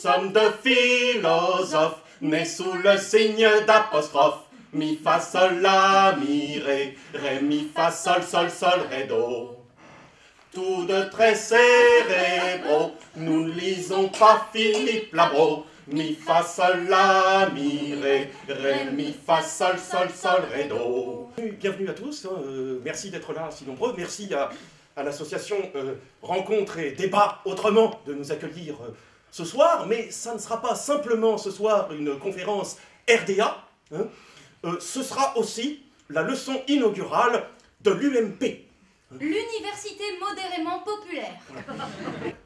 sommes deux philosophes, nés sous le signe d'apostrophe. Mi, fa, sol, la, mi, ré, ré, mi, fa, sol, sol, sol, ré, do. Tous deux très cérébraux, nous ne lisons pas Philippe Labro. Mi, fa, sol, la, mi, ré, ré, mi, fa, sol, sol, sol, ré, do. Bienvenue à tous, merci d'être là si nombreux, merci à l'association Rencontres et Débats Autrement de nous accueillir ce soir, mais ça ne sera pas simplement ce soir une conférence RDA, hein, ce sera aussi la leçon inaugurale de l'UMP. L'université modérément populaire.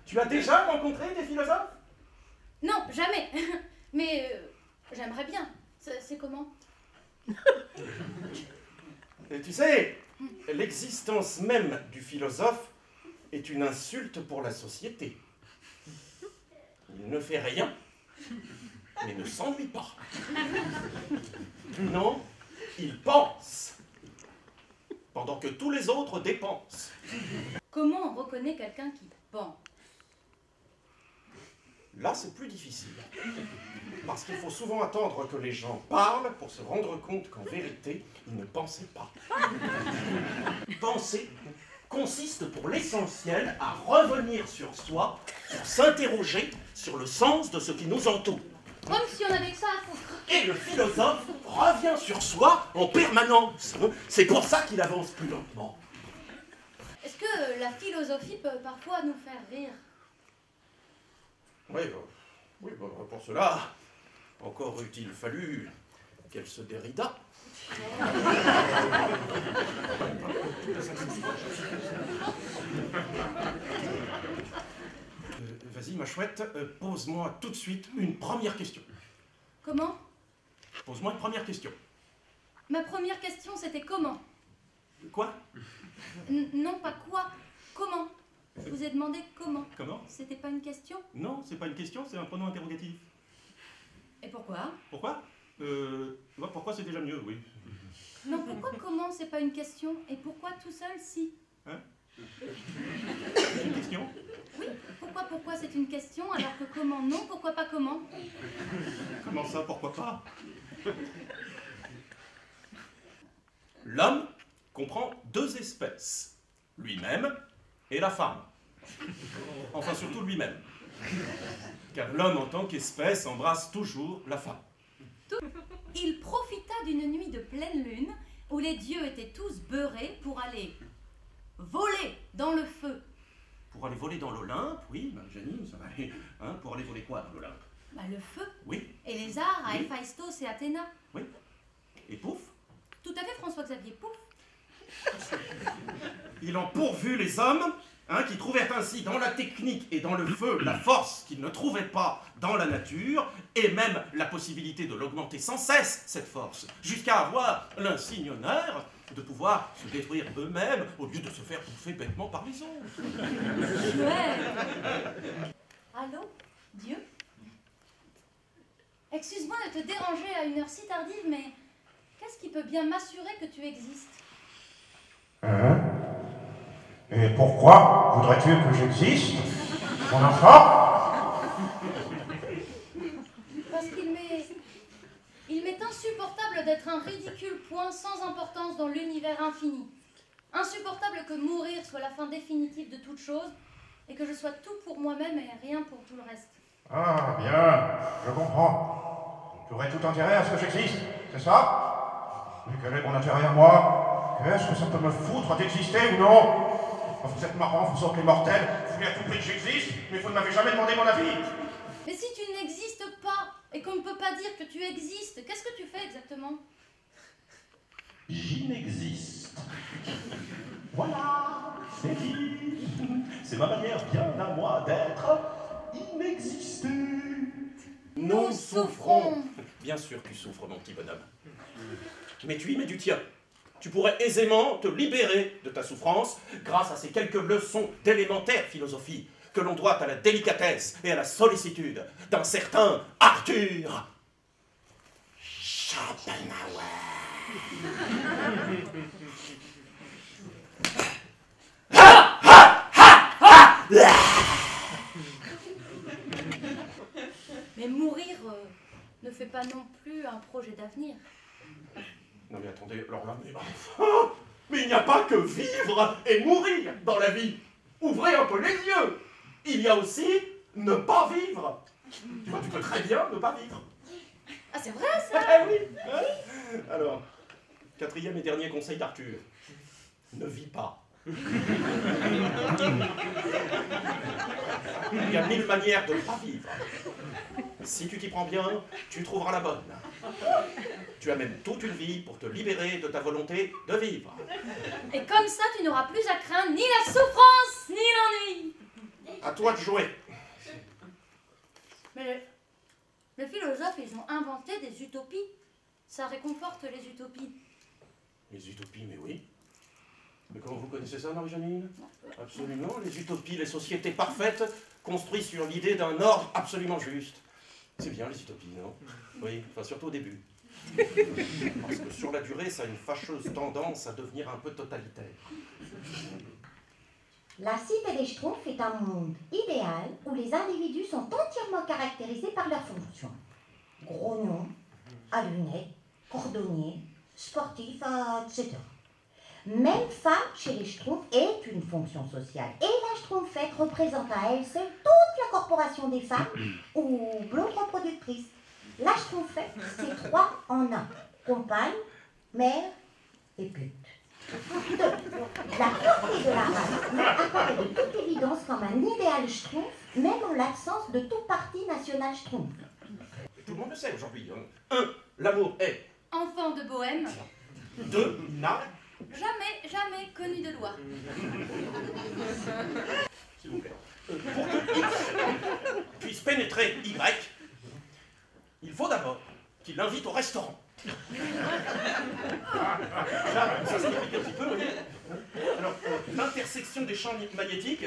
Tu as déjà rencontré des philosophes? Non, jamais. Mais j'aimerais bien. C'est comment? Et tu sais, l'existence même du philosophe est une insulte pour la société. Il ne fait rien, mais ne s'ennuie pas. Non, il pense, pendant que tous les autres dépensent. Comment on reconnaît quelqu'un qui pense? Là, c'est plus difficile. Parce qu'il faut souvent attendre que les gens parlent pour se rendre compte qu'en vérité, ils ne pensaient pas. Penser consiste pour l'essentiel à revenir sur soi, pour s'interroger sur le sens de ce qui nous entoure. Comme si on avait que ça à foutre. Et le philosophe revient sur soi en permanence. C'est pour ça qu'il avance plus lentement. Est-ce que la philosophie peut parfois nous faire rire? Oui, pour cela, encore eût-il fallu qu'elle se dérida. Vas-y, ma chouette, pose-moi tout de suite une première question. Comment? Pose-moi une première question. Ma première question, c'était comment? Quoi? Non, pas quoi. Comment? Je vous ai demandé comment. Comment? C'était pas une question? Non, c'est pas une question, c'est un pronom interrogatif. Et pourquoi? Pourquoi? Pourquoi c'est déjà mieux, oui. Non, pourquoi comment c'est pas une question? Et pourquoi tout seul si? Hein? C'est une question? Oui, pourquoi c'est une question alors que comment non? Pourquoi pas comment? Comment ça, pourquoi pas? L'homme comprend deux espèces, lui-même et la femme. Enfin, surtout lui-même. Car l'homme en tant qu'espèce embrasse toujours la femme. Il profita d'une nuit de pleine lune où les dieux étaient tous beurrés pour aller voler dans le feu. Pour aller voler dans l'Olympe, oui, Janine, ça va aller. Hein, pour aller voler quoi dans l'Olympe? Bah, le feu. Oui. Et les arts à Oui. Héphaïstos et Athéna. Oui. Et pouf, Tout à fait, François-Xavier, pouf. il en pourvut les hommes, hein, qui trouvèrent ainsi dans la technique et dans le feu la force qu'ils ne trouvaient pas dans la nature, et même la possibilité de l'augmenter sans cesse, cette force, jusqu'à avoir l'insigne honneur de pouvoir se détruire eux-mêmes au lieu de se faire bouffer bêtement par les autres. Ouais. Allô, Dieu? Excuse-moi de te déranger à une heure si tardive, mais qu'est-ce qui peut bien m'assurer que tu existes? Hein? Et pourquoi voudrais-tu que j'existe, mon enfant? Parce il m'est insupportable d'être un ridicule point sans importance dans l'univers infini. Insupportable que mourir soit la fin définitive de toute chose et que je sois tout pour moi-même et rien pour tout le reste. Ah, bien, je comprends. Tu aurais tout intérêt à ce que j'existe, c'est ça? Mais quel est mon intérêt à moi? Qu'est-ce que ça peut me foutre d'exister ou non? Vous êtes marrants, vous autres les mortels, vous voulez à tout prix que j'existe, mais vous ne m'avez jamais demandé mon avis. Mais si tu n'existes pas et qu'on ne peut pas dire que tu existes, qu'est-ce que tu fais exactement? J'inexiste. Voilà, c'est dit. C'est ma manière bien à moi d'être inexisté. Nous souffrons. Bien sûr que tu souffres, mon petit bonhomme. Mais tu y mets du tien. Tu pourrais aisément te libérer de ta souffrance grâce à ces quelques leçons d'élémentaire philosophie que l'on doit à la délicatesse et à la sollicitude d'un certain Arthur Schopenhauer. fait pas non plus un projet d'avenir. Non mais attendez, alors là, mais enfin, mais il n'y a pas que vivre et mourir dans la vie. Ouvrez un peu les yeux. Il y a aussi ne pas vivre. Tu vois, tu peux très bien ne pas vivre. Ah, c'est vrai, ça? Ah oui. Alors, 4e et dernier conseil d'Arthur. Ne vis pas. Il y a 1000 manières de ne pas vivre. Si tu t'y prends bien, tu trouveras la bonne. Tu as même toute une vie pour te libérer de ta volonté de vivre. Et comme ça, tu n'auras plus à craindre ni la souffrance, ni l'ennui. À toi de jouer. Mais les philosophes, ils ont inventé des utopies. Ça réconforte les utopies. Les utopies, mais oui. Mais comment vous connaissez ça, Marie-Janine? Absolument. Les utopies, les sociétés parfaites, construites sur l'idée d'un ordre absolument juste. C'est bien, les utopies, non? Oui, enfin, surtout au début. Parce que sur la durée, ça a une fâcheuse tendance à devenir un peu totalitaire. La Cité des Schtroumpfs est un monde idéal où les individus sont entièrement caractérisés par leurs fonctions. Grognon, à lunettes, cordonnier, sportif, etc. Même femme chez les Schtroumpfs est une fonction sociale. Et la Schtroumpfette représente à elle seule toute la corporation des femmes ou blondes reproductrices. La Schtroumpfette, c'est 3 en 1. Compagne, mère et pute. La pureté de la race apparaît de toute évidence comme un idéal Schtroumpf, même en l'absence de tout parti national Schtroumpf. Tout le monde le sait aujourd'hui. 1. L'amour est. Enfant de bohème, 2. N'a. jamais connu de loi. S'il vous plaît. Pour que X puisse pénétrer Y, il faut d'abord qu'il l'invite au restaurant. Là, ça s'explique un petit peu, vous voyez. Alors, l'intersection des champs magnétiques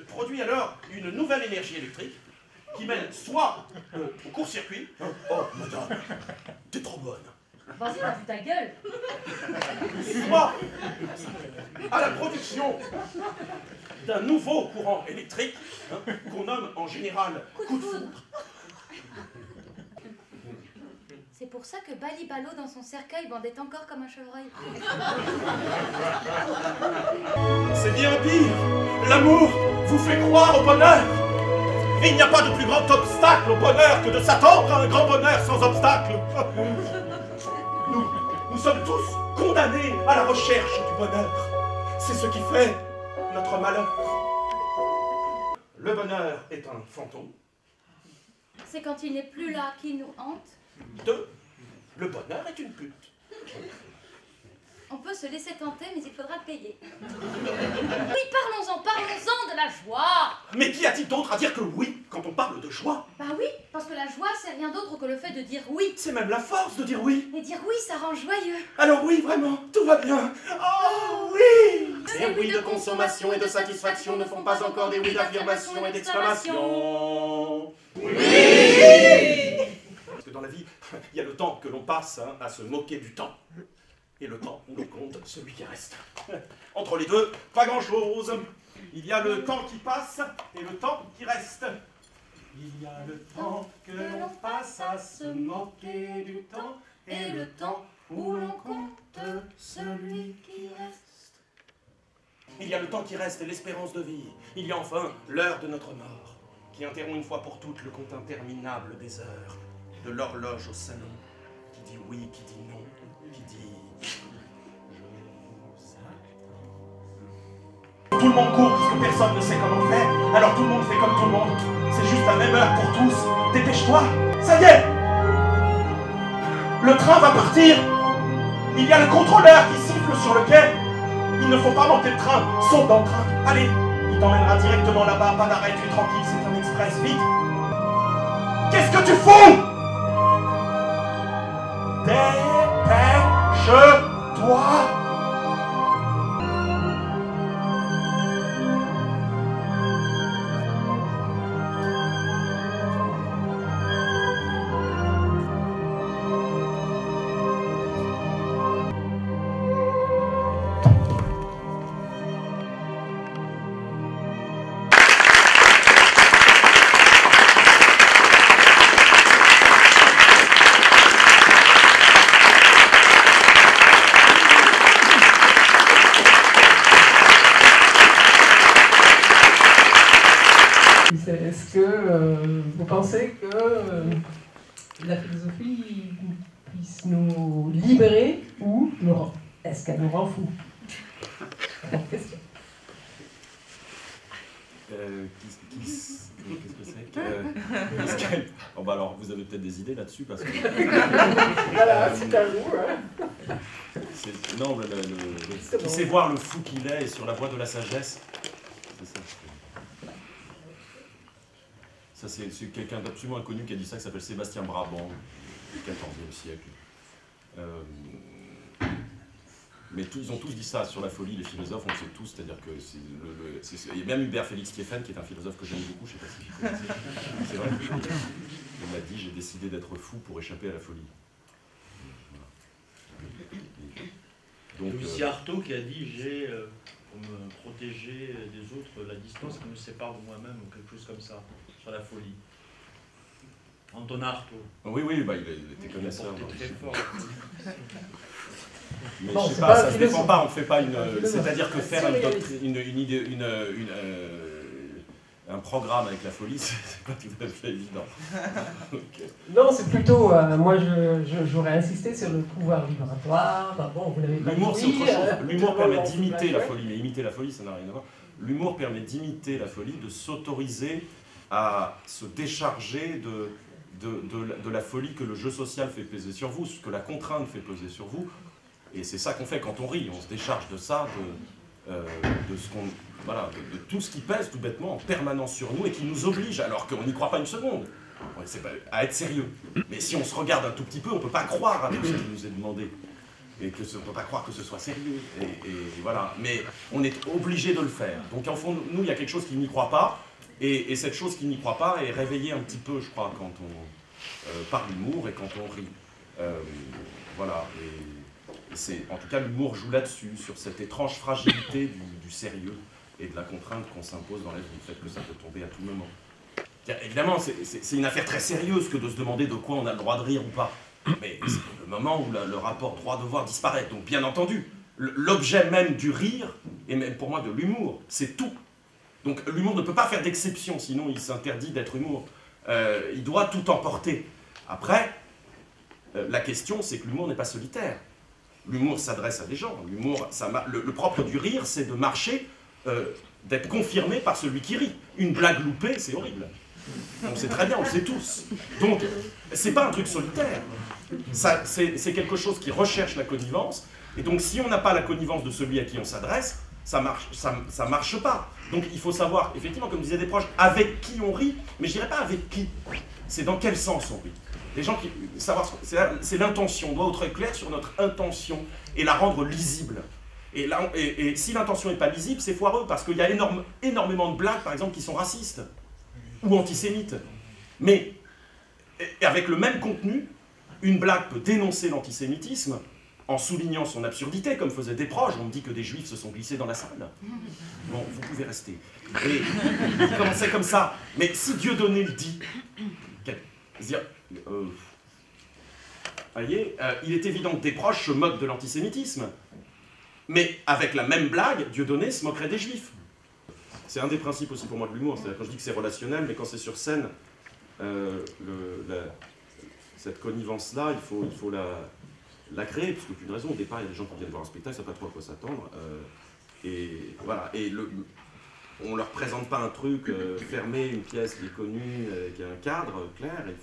produit alors une nouvelle énergie électrique qui mène soit au court-circuit. Oh, madame, t'es trop bonne. Vas-y, vas-y, ta gueule. Soit à la production d'un nouveau courant électrique qu'on nomme en général coup de foudre. C'est pour ça que Bali Balo dans son cercueil bandait encore comme un chevreuil. C'est bien pire. L'amour vous fait croire au bonheur. Il n'y a pas de plus grand obstacle au bonheur que de s'attendre à un grand bonheur sans obstacle. Nous sommes tous condamnés à la recherche du bonheur. C'est ce qui fait notre malheur. Le bonheur est un fantôme. C'est quand il n'est plus là qu'il nous hante. 2. Le bonheur est une pute. On peut se laisser tenter, mais il faudra le payer. Oui, parlons-en de la joie. Mais qu'y a-t-il d'autre à dire que oui quand on parle de joie? Bah oui, parce que la joie, c'est rien d'autre que le fait de dire oui. C'est même la force de dire oui. Et dire oui, ça rend joyeux. Alors oui, vraiment, tout va bien. Oh oui. Ces oui de consommation et de satisfaction ne font pas encore des oui d'affirmation et d'exclamation. Oui. Parce que dans la vie, il y a le temps que l'on passe à se moquer du temps. Et le temps où l'on compte celui qui reste. Entre les deux, pas grand-chose. Il y a le temps qui passe et le temps qui reste. Il y a le temps que l'on passe à se moquer du temps et le temps où l'on compte celui qui reste. Il y a le temps qui reste et l'espérance de vie. Il y a enfin l'heure de notre mort, qui interrompt une fois pour toutes le compte interminable des heures, de l'horloge au salon, qui dit oui, qui dit non, qui dit... Tout le monde court parce que personne ne sait comment faire, alors tout le monde fait comme tout le monde. C'est juste la même heure pour tous. Dépêche-toi, ça y est! Le train va partir! Il y a le contrôleur qui siffle sur le quai. Il ne faut pas manquer le train, saute dans le train. Allez, il t'emmènera directement là-bas, pas d'arrêt, tu es tranquille, c'est un express, vite! Qu'est-ce que tu fous? Dépêche-toi! que vous pensez que la philosophie puisse nous libérer ou est-ce qu'elle nous rend fous? Question. Qu'est-ce que c'est Bon, bah alors, vous avez peut-être des idées là-dessus parce que. Voilà, c'est à vous. Hein. Non, qui sait voir le fou qu'il est et sur la voie de la sagesse. C'est ça. Ça, c'est quelqu'un d'absolument inconnu qui a dit ça, qui s'appelle Sébastien Brabant, du XIVe siècle. Mais ils ont tous dit ça sur la folie, les philosophes, on le sait tous, c'est-à-dire que il y a même Hubert Félix Kieffen, qui est un philosophe que j'aime beaucoup, je ne sais pas si vous connaissez. C'est vrai. Il m'a dit, j'ai décidé d'être fou pour échapper à la folie. Donc, aussi Artaud qui a dit, j'ai, pour me protéger des autres, la distance qui me sépare de moi-même, ou quelque chose comme ça, sur la folie. Antonin Artaud. Oui, bah, il était connaisseur. Très fort. Mais bon, je sais pas, ça se défend pas, on fait pas une... C'est-à-dire que faire un programme avec la folie, c'est pas tout à fait évident. Okay. Non, c'est plutôt... moi, j'aurais insisté sur le pouvoir vibratoire. Bah, bon, vous l'avez pas dit. L'humour, c'est autre chose. L'humour permet d'imiter la folie, mais imiter la folie, ça n'a rien à voir. L'humour permet d'imiter la folie, de s'autoriser à se décharger de la folie que le jeu social fait peser sur vous, ce que la contrainte fait peser sur vous. Et c'est ça qu'on fait quand on rit, on se décharge de ça, de tout ce qui pèse tout bêtement en permanence sur nous et qui nous oblige, alors qu'on n'y croit pas une seconde, à être sérieux. Mais si on se regarde un tout petit peu, on ne peut pas croire à tout ce qui nous est demandé. Et on ne peut pas croire que ce soit sérieux. Et voilà. Mais on est obligé de le faire. Donc en fond, nous, il y a quelque chose qui n'y croit pas. Et cette chose qui n'y croit pas est réveillée un petit peu, je crois, quand on par l'humour et quand on rit. Voilà. En tout cas, l'humour joue là-dessus, sur cette étrange fragilité du sérieux et de la contrainte qu'on s'impose dans la vie, le fait que ça peut tomber à tout moment. Évidemment, c'est une affaire très sérieuse que de se demander de quoi on a le droit de rire ou pas. Mais c'est le moment où le rapport droit-devoir disparaît. Donc bien entendu, l'objet même du rire, et même pour moi de l'humour, c'est tout. Donc l'humour ne peut pas faire d'exception, sinon il s'interdit d'être humour. Il doit tout emporter. Après, la question, c'est que l'humour n'est pas solitaire. L'humour s'adresse à des gens. L'humour, le propre du rire, c'est de marcher, d'être confirmé par celui qui rit. Une blague loupée, c'est horrible. On sait très bien, on le sait tous. Donc, c'est pas un truc solitaire. C'est quelque chose qui recherche la connivence. Et donc, si on n'a pas la connivence de celui à qui on s'adresse, ça marche pas. Donc, il faut savoir, effectivement, comme disaient des proches, avec qui on rit, mais je dirais pas avec qui. C'est dans quel sens on rit. Les gens qui savoir, c'est l'intention. On doit être clair sur notre intention et la rendre lisible. Et si l'intention n'est pas lisible, c'est foireux, parce qu'il y a énormément de blagues, par exemple, qui sont racistes ou antisémites. Mais avec le même contenu, une blague peut dénoncer l'antisémitisme en soulignant son absurdité, comme faisaient des proches. On me dit que des juifs se sont glissés dans la salle. Bon, vous pouvez rester. Et il commençait comme ça. Mais si Dieudonné le dit, dire, voyez, il est évident que des proches se moquent de l'antisémitisme. Mais avec la même blague, Dieudonné se moquerait des juifs. C'est un des principes aussi pour moi de l'humour. C'est-à-dire quand je dis que c'est relationnel, mais quand c'est sur scène, cette connivence-là, il faut la créer, parce qu'aucune raison. Au départ, il y a des gens qui viennent voir un spectacle, ils ne savent pas trop à quoi s'attendre. Et voilà. Et on ne leur présente pas un truc fermé, une pièce qui est connue, qui a un cadre clair. Il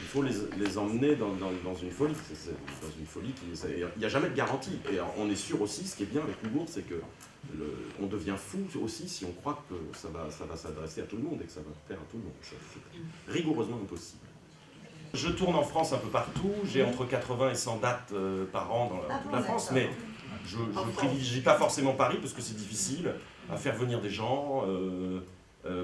faut les emmener dans une folie. Dans une folie il n'y a jamais de garantie. Et on est sûr aussi, ce qui est bien avec l'humour, c'est que on devient fou aussi si on croit que ça va s'adresser à tout le monde et que ça va plaire à tout le monde. C'est rigoureusement impossible. Je tourne en France un peu partout. J'ai entre 80 et 100 dates par an dans toute la France, mais je ne privilégie pas forcément Paris parce que c'est difficile à faire venir des gens.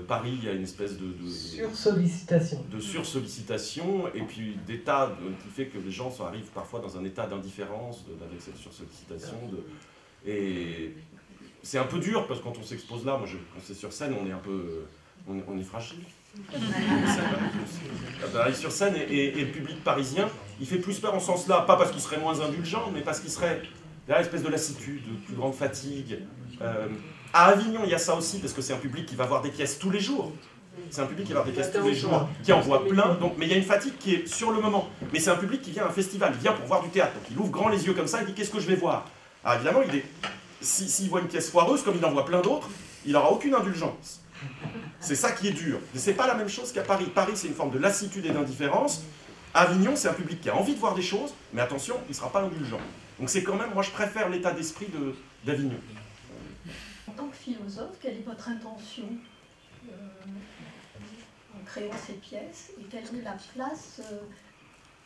Paris, il y a une espèce de sursollicitation et puis d'état qui fait que les gens arrivent parfois dans un état d'indifférence avec cette sursollicitation. Et c'est un peu dur parce que quand on s'expose là, moi quand c'est sur scène, on est un peu, on est fragile. On arrive sur scène et le public parisien, il fait plus peur en ce sens-là, pas parce qu'il serait moins indulgent, mais parce qu'il serait derrière une espèce de lassitude, de plus grande fatigue. À Avignon, il y a ça aussi, parce que c'est un public qui va voir des pièces tous les jours. C'est un public qui va avoir des pièces tous les jours, qui en voit plein, donc, mais il y a une fatigue qui est sur le moment. Mais c'est un public qui vient à un festival, il vient pour voir du théâtre. Donc il ouvre grand les yeux comme ça, il dit qu'est-ce que je vais voir? Alors évidemment, s'il voit une pièce foireuse, comme il en voit plein d'autres, il n'aura aucune indulgence. C'est ça qui est dur. Mais c'est pas la même chose qu'à Paris. Paris, c'est une forme de lassitude et d'indifférence. Avignon, c'est un public qui a envie de voir des choses, mais attention, il ne sera pas indulgent. Donc c'est quand même, moi je préfère l'état d'esprit d'Avignon. En tant que philosophe, quelle est votre intention en créant ces pièces et quelle est la place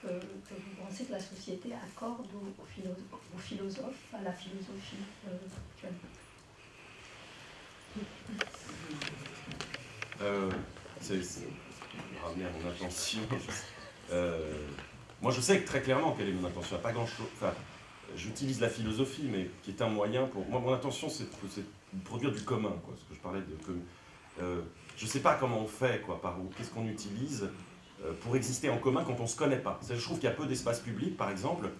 que vous pensez que la société accorde aux philosophes, à la philosophie actuelle? Ramener à mon intention. Moi je sais que très clairement quelle est mon intention. Pas grand chose. Enfin, j'utilise la philosophie, mais qui est un moyen pour. Moi, mon intention, c'est de produire du commun, quoi. Ce que je parlais de. Je sais pas comment on fait, quoi, par où, qu'est-ce qu'on utilise pour exister en commun quand on se connaît pas. Je trouve qu'il y a peu d'espace public, par exemple,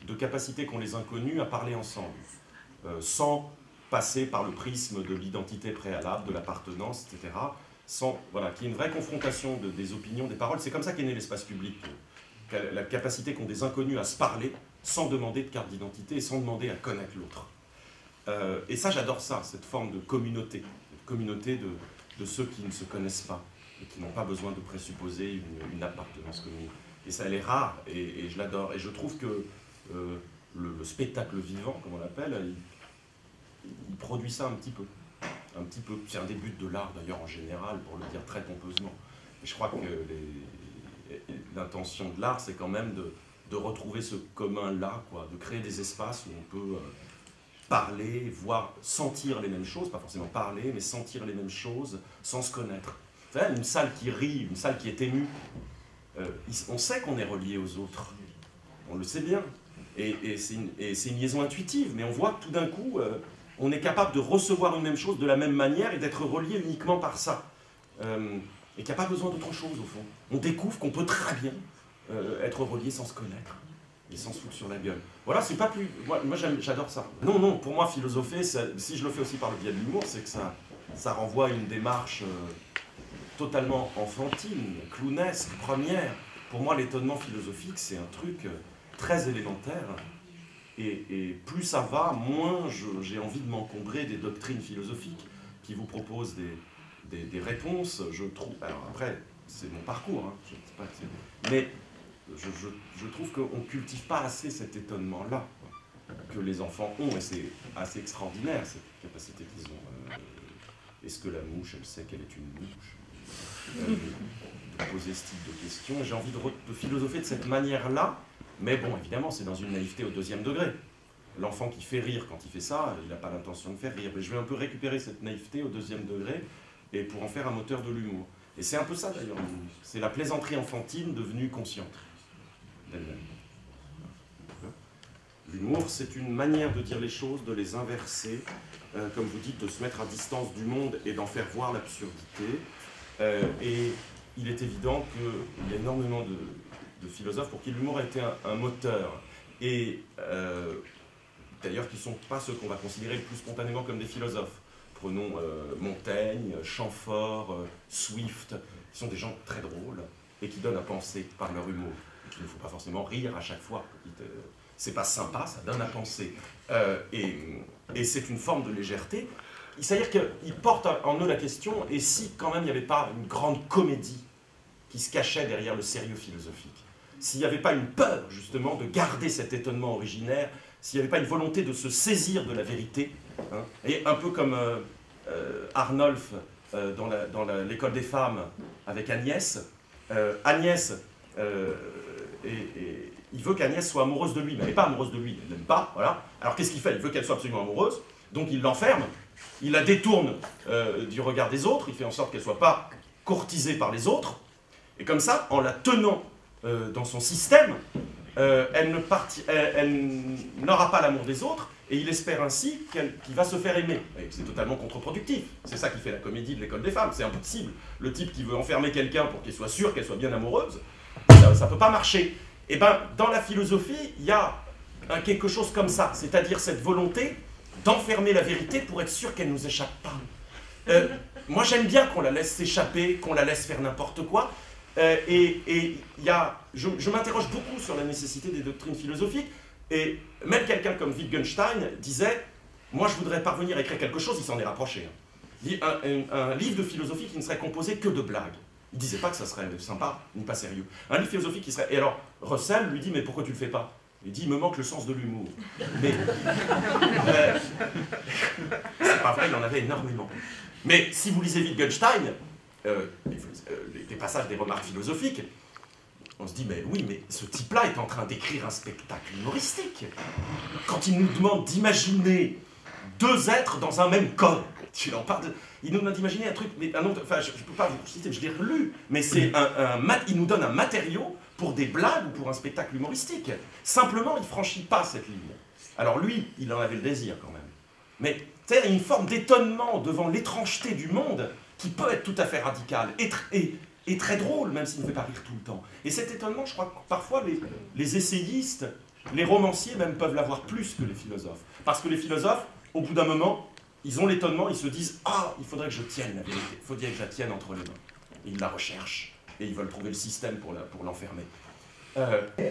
de capacité qu'ont les inconnus à parler ensemble, sans passer par le prisme de l'identité préalable, de l'appartenance, etc. Voilà, qu'il y ait une vraie confrontation des opinions, des paroles. C'est comme ça qu'est né l'espace public. La capacité qu'ont des inconnus à se parler sans demander de carte d'identité et sans demander à connaître l'autre. Et ça, j'adore ça, cette forme de communauté de ceux qui ne se connaissent pas et qui n'ont pas besoin de présupposer une appartenance commune. Et ça, elle est rare, et je l'adore. Et je trouve que le spectacle vivant, comme on l'appelle, il produit ça un petit peu. Un petit peu. C'est un des buts de l'art, d'ailleurs, en général, pour le dire très pompeusement. Et je crois que l'intention de l'art, c'est quand même de retrouver ce commun-là, quoi, de créer des espaces où on peut parler, voir, sentir les mêmes choses, pas forcément parler, mais sentir les mêmes choses sans se connaître. Vous savez, une salle qui rit, une salle qui est émue, on sait qu'on est relié aux autres, on le sait bien, et c'est une liaison intuitive, mais on voit que tout d'un coup, on est capable de recevoir une même chose de la même manière et d'être relié uniquement par ça. Et qu'il n'y a pas besoin d'autre chose, au fond. On découvre qu'on peut très bien être relié sans se connaître et sans se foutre sur la gueule. Voilà, c'est pas plus... Moi j'adore ça. Non, pour moi, philosopher, si je le fais aussi par le biais de l'humour, c'est que ça renvoie à une démarche totalement enfantine, clownesque, première. Pour moi, l'étonnement philosophique, c'est un truc très élémentaire. Et plus ça va, moins j'ai envie de m'encombrer des doctrines philosophiques qui vous proposent des réponses, je trouve. Alors après, c'est mon parcours, hein, je sais pas que mais je trouve qu'on ne cultive pas assez cet étonnement-là que les enfants ont, et c'est assez extraordinaire cette capacité qu'ils ont. Est-ce que la mouche, elle sait qu'elle est une mouche? De poser ce type de questions. J'ai envie de philosopher de cette manière-là, mais bon, évidemment, c'est dans une naïveté au 2e degré. L'enfant qui fait rire quand il fait ça, il n'a pas l'intention de faire rire. Mais je vais un peu récupérer cette naïveté au 2e degré et pour en faire un moteur de l'humour. Et c'est un peu ça d'ailleurs, c'est la plaisanterie enfantine devenue consciente d'elle-même. L'humour, c'est une manière de dire les choses, de les inverser, comme vous dites, de se mettre à distance du monde et d'en faire voir l'absurdité. Et il est évident qu'il y a énormément de philosophes pour qui l'humour a été un moteur. Et d'ailleurs, qui ne sont pas ceux qu'on va considérer le plus spontanément comme des philosophes. Prenons Montaigne, Chamfort, Swift, qui sont des gens très drôles et qui donnent à penser par leur humour. Il ne faut pas forcément rire à chaque fois. C'est pas sympa, ça donne à penser. Et c'est une forme de légèreté. C'est-à-dire qu'ils portent en eux la question, et si quand même il n'y avait pas une grande comédie qui se cachait derrière le sérieux philosophique? S'il n'y avait pas une peur, justement, de garder cet étonnement originaire, s'il n'y avait pas une volonté de se saisir de la vérité, hein, et un peu comme Arnolphe dans l'école des femmes avec Agnès. Agnès, il veut qu'Agnès soit amoureuse de lui, mais elle n'est pas amoureuse de lui, elle ne l'aime pas, voilà. Alors qu'est-ce qu'il fait? Il veut qu'elle soit absolument amoureuse, donc il l'enferme, il la détourne du regard des autres, il fait en sorte qu'elle ne soit pas courtisée par les autres, et comme ça, en la tenant dans son système, elle n'aura pas l'amour des autres, et il espère ainsi qu'il va se faire aimer. C'est totalement contre-productif. C'est ça qui fait la comédie de l'école des femmes. C'est impossible. Le type qui veut enfermer quelqu'un pour qu'il soit sûr qu'elle soit bien amoureuse, ça ne peut pas marcher. Et bien, dans la philosophie, il y a quelque chose comme ça, c'est-à-dire cette volonté d'enfermer la vérité pour être sûr qu'elle ne nous échappe pas. moi j'aime bien qu'on la laisse s'échapper, qu'on la laisse faire n'importe quoi. Je m'interroge beaucoup sur la nécessité des doctrines philosophiques. Et même quelqu'un comme Wittgenstein disait « Moi je voudrais parvenir à écrire quelque chose », il s'en est rapproché. Un livre de philosophie qui ne serait composé que de blagues. Il ne disait pas que ça serait sympa, ni pas sérieux. Un livre philosophique qui serait... Et alors, Russell lui dit « Mais pourquoi tu le fais pas ?» Il dit « Il me manque le sens de l'humour. » Mais... c'est pas vrai, il en avait énormément. Mais si vous lisez Wittgenstein, des passages des remarques philosophiques, on se dit, mais oui, mais ce type-là est en train d'écrire un spectacle humoristique. Quand il nous demande d'imaginer deux êtres dans un même corps, il nous demande d'imaginer un truc, mais un autre, enfin, je ne peux pas vous citer, je l'ai relu, mais c'est il nous donne un matériau pour des blagues ou pour un spectacle humoristique. Simplement, il ne franchit pas cette ligne. Alors lui, il en avait le désir quand même. Mais il y a une forme d'étonnement devant l'étrangeté du monde qui peut être tout à fait radicale et très drôle, même s'il ne fait pas rire tout le temps. Et cet étonnement, je crois que parfois les essayistes, les romanciers même peuvent l'avoir plus que les philosophes. Parce que les philosophes, au bout d'un moment, ils ont l'étonnement, ils se disent « Ah, il faudrait que je tienne la vérité, il faudrait que je la tienne entre les mains. » Et ils la recherchent, et ils veulent trouver le système pour l'enfermer.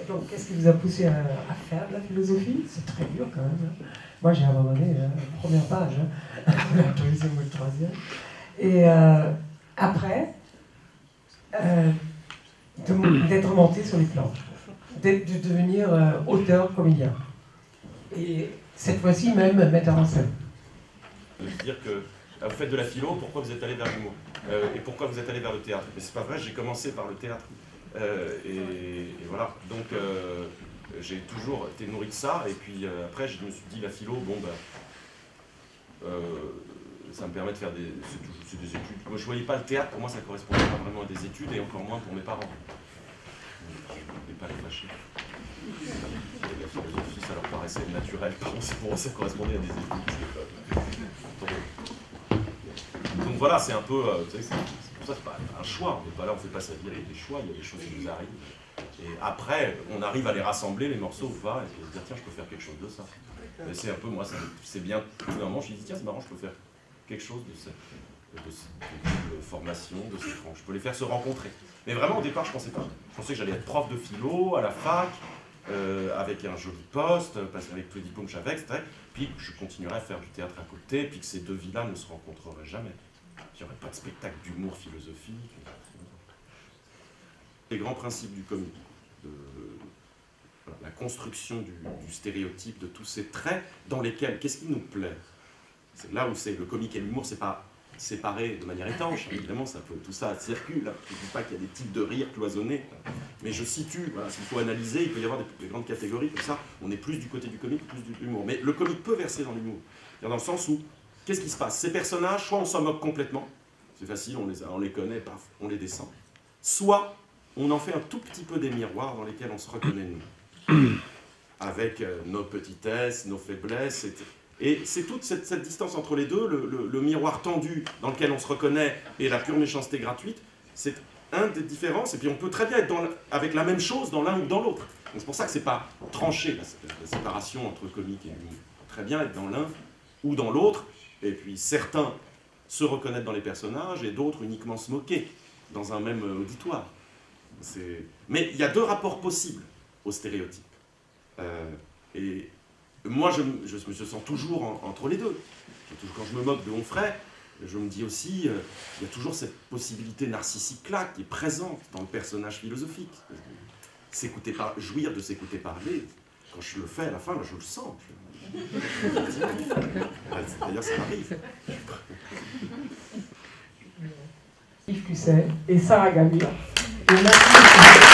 Donc, qu'est-ce qui vous a poussé à faire de la philosophie? C'est très dur quand même. Moi, j'ai abandonné la première page, la deuxième ou la troisième. Et après, d'être monté sur les planches, de devenir auteur-comédien. Et cette fois-ci même metteur en scène. Dire que vous faites de la philo, pourquoi vous êtes allé vers l'humour et pourquoi vous êtes allé vers le théâtre? Mais c'est pas vrai, j'ai commencé par le théâtre. Et voilà, donc j'ai toujours été nourri de ça, et puis après je me suis dit la philo, bon ben, ça me permet de faire des études. Moi je voyais pas le théâtre, pour moi ça correspondait pas vraiment à des études, et encore moins pour mes parents. Je ne voulais pas les fâcher. La philosophie, ça leur paraissait naturel, pour eux ça correspondait à des études. Donc voilà, c'est un peu, c'est pour ça que c'est pas un choix, on n'est pas là, on ne fait pas sa vie, il y a des choix, il y a des choses qui nous arrivent. Et après, on arrive à les rassembler, les morceaux ou pas, et se dire tiens, je peux faire quelque chose de ça. Et c'est un peu, moi, c'est bien, tout d'un moment, je me dis tiens, c'est marrant, je peux faire quelque chose de cette formation, de ces francs, je peux les faire se rencontrer. Mais vraiment, au départ, je pensais pas. Je pensais que j'allais être prof de philo à la fac, avec un joli poste, passer avec tous les diplômes que j'avais, etc. Puis que je continuerais à faire du théâtre à côté, puis que ces deux vies-là ne se rencontreraient jamais. Il n'y aurait pas de spectacle d'humour philosophique. Les grands principes du comique, la construction du stéréotype, de tous ces traits dans lesquels, qu'est-ce qui nous plaît? C'est là où c'est le comique et l'humour, c'est pas séparé de manière étanche, évidemment, tout ça circule. Je ne dis pas qu'il y a des types de rire cloisonnés, mais je situe, voilà, s'il faut analyser, il peut y avoir des grandes catégories, comme ça, on est plus du côté du comique, plus de l'humour. Mais le comique peut verser dans l'humour, dans le sens où, qu'est-ce qui se passe? Ces personnages, soit on s'en moque complètement, c'est facile, on les connaît, paf, on les descend, soit on en fait un tout petit peu des miroirs dans lesquels on se reconnaît nous, avec nos petitesses, nos faiblesses, etc. Et c'est toute cette distance entre les deux, le miroir tendu dans lequel on se reconnaît et la pure méchanceté gratuite, c'est un des différences, et puis on peut très bien être avec la même chose dans l'un ou dans l'autre. C'est pour ça que c'est pas tranché, la séparation entre comique et humour. Très bien être dans l'un ou dans l'autre, et puis certains se reconnaître dans les personnages, et d'autres uniquement se moquer dans un même auditoire. Mais il y a deux rapports possibles au stéréotype. Et moi, je me sens toujours entre les deux. Quand je me moque de Onfray, je me dis aussi, il y a toujours cette possibilité narcissique-là qui est présente dans le personnage philosophique. Jouir de s'écouter parler, quand je le fais à la fin, là, je le sens. D'ailleurs, ça m'arrive. Yves Cusset et Sarah Gamir. Et merci.